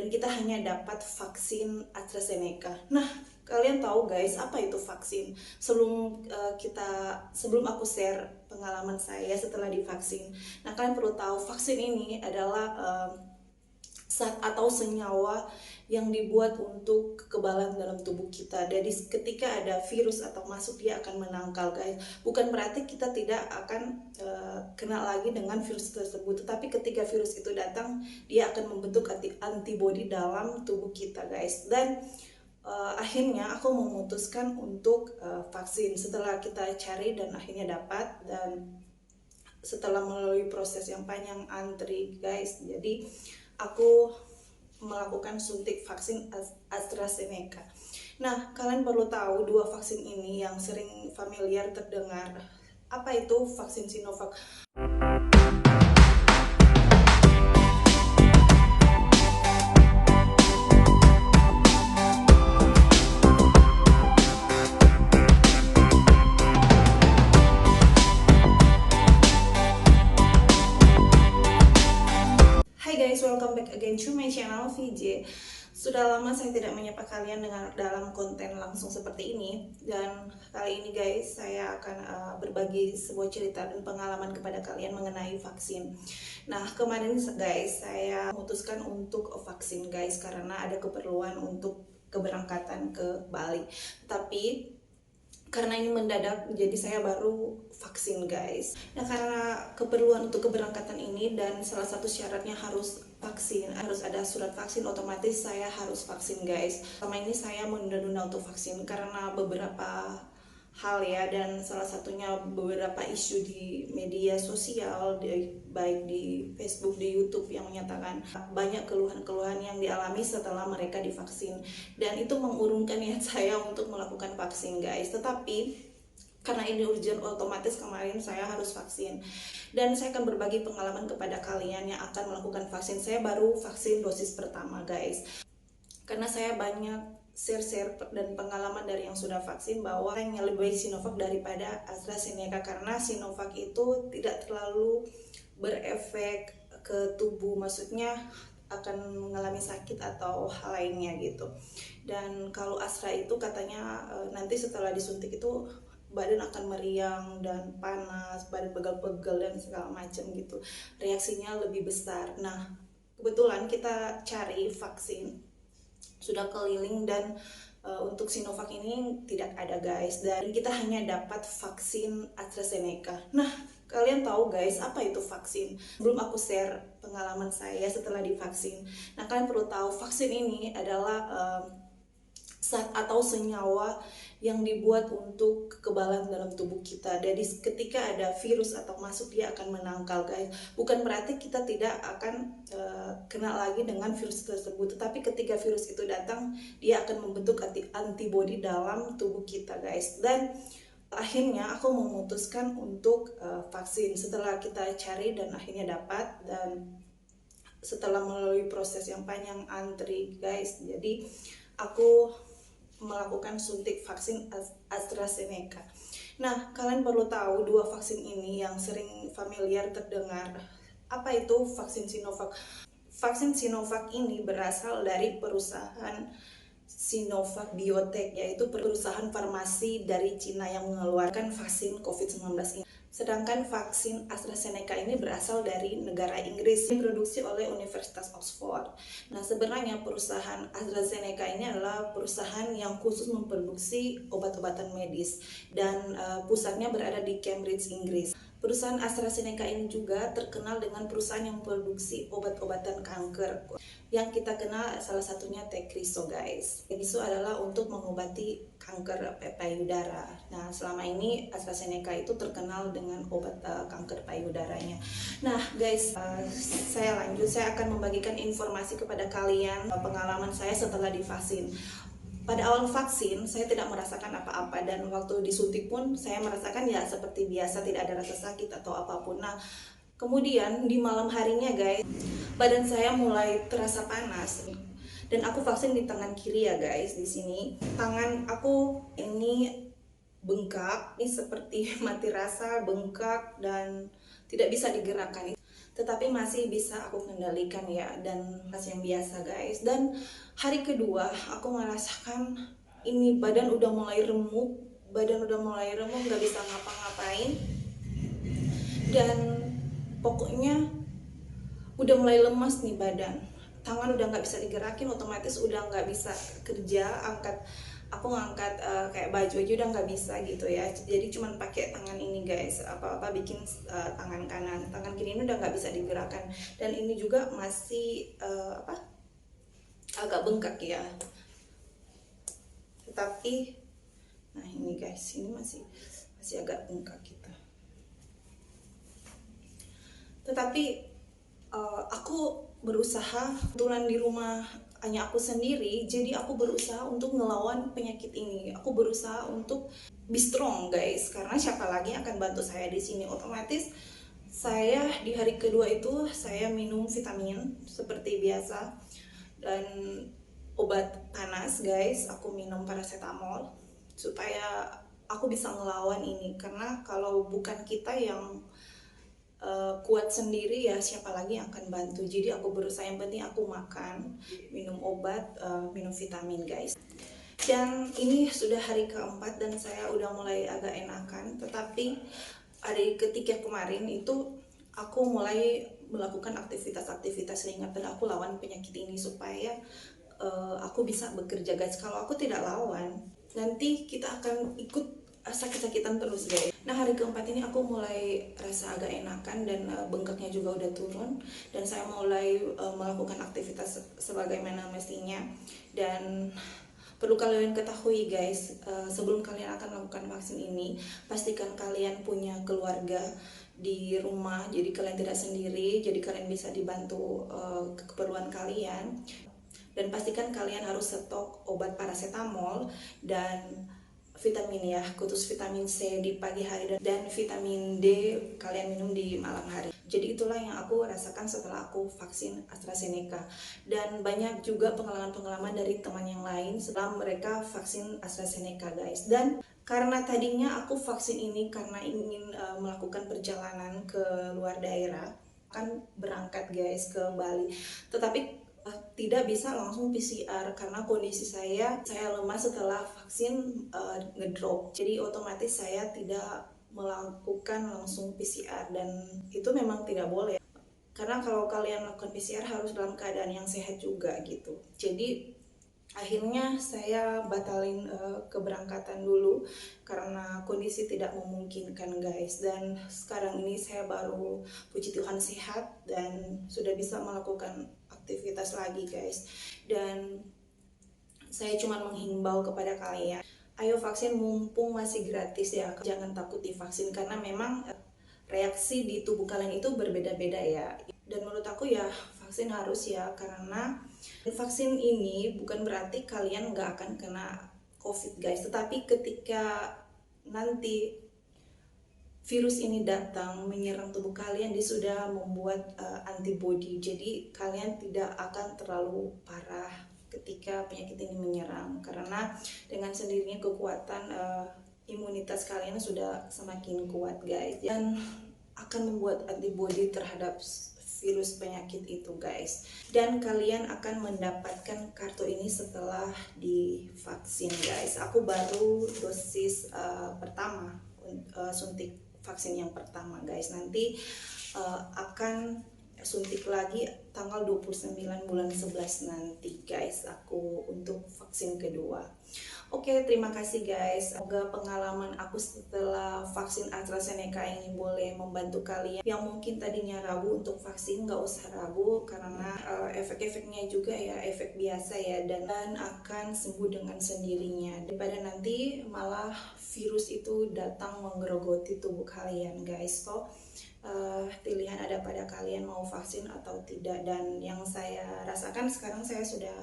dan kita hanya dapat vaksin AstraZeneca. Nah, kalian tahu guys, apa itu vaksin? Sebelum aku share pengalaman saya setelah divaksin. Nah, kalian perlu tahu vaksin ini adalah zat atau senyawa yang dibuat untuk kekebalan dalam tubuh kita. Jadi ketika ada virus atau masuk, dia akan menangkal guys. Bukan berarti kita tidak akan kena lagi dengan virus tersebut, tetapi ketika virus itu datang, dia akan membentuk antibodi dalam tubuh kita guys. Dan akhirnya aku memutuskan untuk vaksin setelah kita cari dan akhirnya dapat, dan setelah melalui proses yang panjang antri guys. Jadi aku melakukan suntik vaksin AstraZeneca. Nah, kalian perlu tahu dua vaksin ini yang sering familiar terdengar. Apa itu vaksin Sinovac? Hai guys, welcome back again to my channel VJ. Sudah lama saya tidak menyapa kalian dalam konten langsung seperti ini. Dan kali ini guys, saya akan berbagi sebuah cerita dan pengalaman kepada kalian mengenai vaksin. Nah, kemarin guys, saya memutuskan untuk vaksin guys, karena ada keperluan untuk keberangkatan ke Bali. Tapi karena ini mendadak, jadi saya baru vaksin guys. Nah, karena keperluan untuk keberangkatan ini dan salah satu syaratnya harus vaksin, harus ada surat vaksin, otomatis saya harus vaksin guys. Selama ini saya menunda-nunda untuk vaksin karena beberapa hal ya, dan salah satunya beberapa isu di media sosial, baik di Facebook, di YouTube, yang menyatakan banyak keluhan-keluhan yang dialami setelah mereka divaksin, dan itu mengurungkan niat saya untuk melakukan vaksin guys. Tetapi karena ini urgent, otomatis kemarin saya harus vaksin, dan saya akan berbagi pengalaman kepada kalian yang akan melakukan vaksin. Saya baru vaksin dosis pertama guys, karena saya banyak share dan pengalaman dari yang sudah vaksin bahwa yang lebih baik Sinovac daripada AstraZeneca, karena Sinovac itu tidak terlalu berefek ke tubuh, maksudnya akan mengalami sakit atau hal lainnya gitu. Dan kalau Astra itu katanya nanti setelah disuntik itu badan akan meriang dan panas, badan pegal-pegal dan segala macam gitu, reaksinya lebih besar. Nah, kebetulan kita cari vaksin sudah keliling, dan untuk Sinovac ini tidak ada guys, dan kita hanya dapat vaksin AstraZeneca. Nah, kalian tahu guys, apa itu vaksin? Sebelum aku share pengalaman saya setelah divaksin. Nah, kalian perlu tahu vaksin ini adalah zat atau senyawa yang dibuat untuk kekebalan dalam tubuh kita. Jadi ketika ada virus atau masuk, dia akan menangkal guys. Bukan berarti kita tidak akan kena lagi dengan virus tersebut, tetapi ketika virus itu datang, dia akan membentuk antibodi dalam tubuh kita guys. Dan akhirnya aku memutuskan untuk vaksin setelah kita cari dan akhirnya dapat, dan setelah melalui proses yang panjang antri guys. Jadi aku melakukan suntik vaksin AstraZeneca. Nah, kalian perlu tahu dua vaksin ini yang sering familiar terdengar. Apa itu vaksin Sinovac? Vaksin Sinovac ini berasal dari perusahaan Sinovac Biotech, yaitu perusahaan farmasi dari Cina yang mengeluarkan vaksin COVID-19 ini. Sedangkan vaksin AstraZeneca ini berasal dari negara Inggris, diproduksi oleh Universitas Oxford. Nah, sebenarnya perusahaan AstraZeneca ini adalah perusahaan yang khusus memproduksi obat-obatan medis, dan pusatnya berada di Cambridge, Inggris. Perusahaan AstraZeneca ini juga terkenal dengan perusahaan yang memproduksi obat-obatan kanker. Yang kita kenal salah satunya Tagrisso guys. Tagrisso adalah untuk mengobati kanker payudara. Nah, selama ini AstraZeneca itu terkenal dengan obat kanker payudaranya. Nah guys, saya lanjut. Saya akan membagikan informasi kepada kalian pengalaman saya setelah divaksin. Pada awal vaksin, saya tidak merasakan apa-apa, dan waktu disuntik pun saya merasakan ya seperti biasa, tidak ada rasa sakit atau apapun. Nah, kemudian di malam harinya guys, badan saya mulai terasa panas, dan aku vaksin di tangan kiri ya guys. Di sini tangan aku ini bengkak, ini seperti mati rasa, bengkak dan tidak bisa digerakkan. tetapi masih bisa aku kendalikan ya, dan masih yang biasa guys. Dan hari kedua aku merasakan ini badan udah mulai remuk, nggak bisa ngapa-ngapain, dan pokoknya udah mulai lemas nih badan, tangan udah nggak bisa digerakin, otomatis udah nggak bisa kerja, aku ngangkat kayak baju aja udah nggak bisa gitu ya. Jadi cuman pakai tangan ini guys, apa-apa bikin tangan kanan, tangan kiri ini udah nggak bisa digerakkan, dan ini juga masih agak bengkak ya. Tetapi nah ini guys, ini masih agak bengkak kita. Tetapi aku berusaha, kebetulan di rumah hanya aku sendiri, jadi aku berusaha untuk ngelawan penyakit ini. Aku berusaha untuk be strong guys, karena siapa lagi yang akan bantu saya di sini. Otomatis saya di hari kedua itu saya minum vitamin seperti biasa, dan obat panas guys, aku minum paracetamol supaya aku bisa ngelawan ini. Karena kalau bukan kita yang kuat sendiri ya, siapa lagi yang akan bantu. Jadi aku berusaha, yang penting aku makan, minum obat, minum vitamin guys. Dan ini sudah hari keempat dan saya udah mulai agak enakan. Tetapi hari ketiga kemarin itu aku mulai melakukan aktivitas ringan, dan aku lawan penyakit ini supaya aku bisa bekerja guys. Kalau aku tidak lawan, nanti kita akan ikut sakit-sakitan terus guys. Nah hari keempat ini aku mulai rasa agak enakan, dan bengkaknya juga udah turun, dan saya mulai melakukan aktivitas sebagaimana mestinya. Dan perlu kalian ketahui guys, sebelum kalian akan melakukan vaksin ini, pastikan kalian punya keluarga di rumah, jadi kalian tidak sendiri, jadi kalian bisa dibantu keperluan kalian. Dan pastikan kalian harus stok obat paracetamol dan vitamin ya, khusus vitamin C di pagi hari, dan vitamin D kalian minum di malam hari. Jadi itulah yang aku rasakan setelah aku vaksin AstraZeneca. Dan banyak juga pengalaman-pengalaman dari teman yang lain setelah mereka vaksin AstraZeneca guys. Dan karena tadinya aku vaksin ini karena ingin melakukan perjalanan ke luar daerah, akan berangkat guys ke Bali, tetapi tidak bisa langsung PCR karena kondisi saya lemas setelah vaksin ngedrop. Jadi otomatis saya tidak melakukan langsung PCR, dan itu memang tidak boleh. Karena kalau kalian melakukan PCR harus dalam keadaan yang sehat juga gitu. Jadi akhirnya saya batalin keberangkatan dulu karena kondisi tidak memungkinkan guys. Dan sekarang ini saya baru, puji Tuhan, sehat dan sudah bisa melakukan aktivitas lagi guys. Dan saya cuma menghimbau kepada kalian, ayo vaksin mumpung masih gratis ya, jangan takut divaksin karena memang reaksi di tubuh kalian itu berbeda-beda ya. Dan menurut aku ya vaksin harus ya, karena vaksin ini bukan berarti kalian nggak akan kena COVID guys, tetapi ketika nanti virus ini datang menyerang tubuh kalian, dia sudah membuat antibody, jadi kalian tidak akan terlalu parah ketika penyakit ini menyerang, karena dengan sendirinya kekuatan imunitas kalian sudah semakin kuat guys, dan akan membuat antibody terhadap virus penyakit itu guys. Dan kalian akan mendapatkan kartu ini setelah divaksin guys. Aku baru dosis pertama, suntik vaksin yang pertama guys. Nanti akan suntik lagi tanggal 29 bulan 11 nanti guys, aku untuk vaksin kedua. Oke, terima kasih guys. Semoga pengalaman aku setelah vaksin AstraZeneca ini boleh membantu kalian yang mungkin tadinya ragu untuk vaksin. Nggak usah ragu karena efek-efeknya juga ya efek biasa ya, dan akan sembuh dengan sendirinya daripada nanti malah virus itu datang menggerogoti tubuh kalian guys. So pilihan ada pada kalian mau vaksin atau tidak. Dan yang saya rasakan sekarang, saya sudah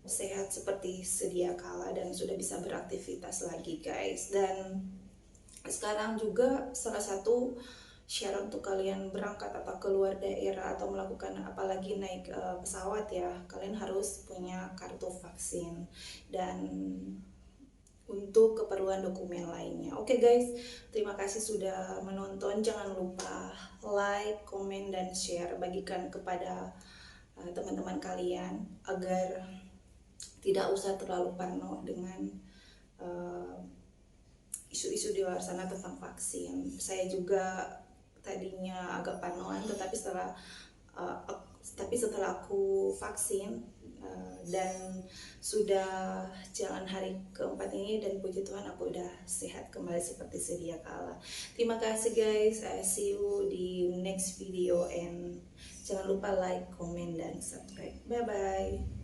sehat seperti sedia kala dan sudah bisa beraktivitas lagi guys. Dan sekarang juga salah satu syarat untuk kalian berangkat atau keluar daerah atau melakukan apalagi naik pesawat ya, kalian harus punya kartu vaksin. Dan untuk keperluan dokumen lainnya. Oke guys, terima kasih sudah menonton. Jangan lupa like, komen, dan share. Bagikan kepada teman-teman kalian agar tidak usah terlalu parno dengan isu-isu di luar sana tentang vaksin. Saya juga tadinya agak parnoan, tapi setelah aku vaksin dan sudah jalan hari keempat ini, dan puji Tuhan aku udah sehat kembali seperti sedia kala. Terima kasih guys, see you di next video, and jangan lupa like, comment, dan subscribe. Bye bye.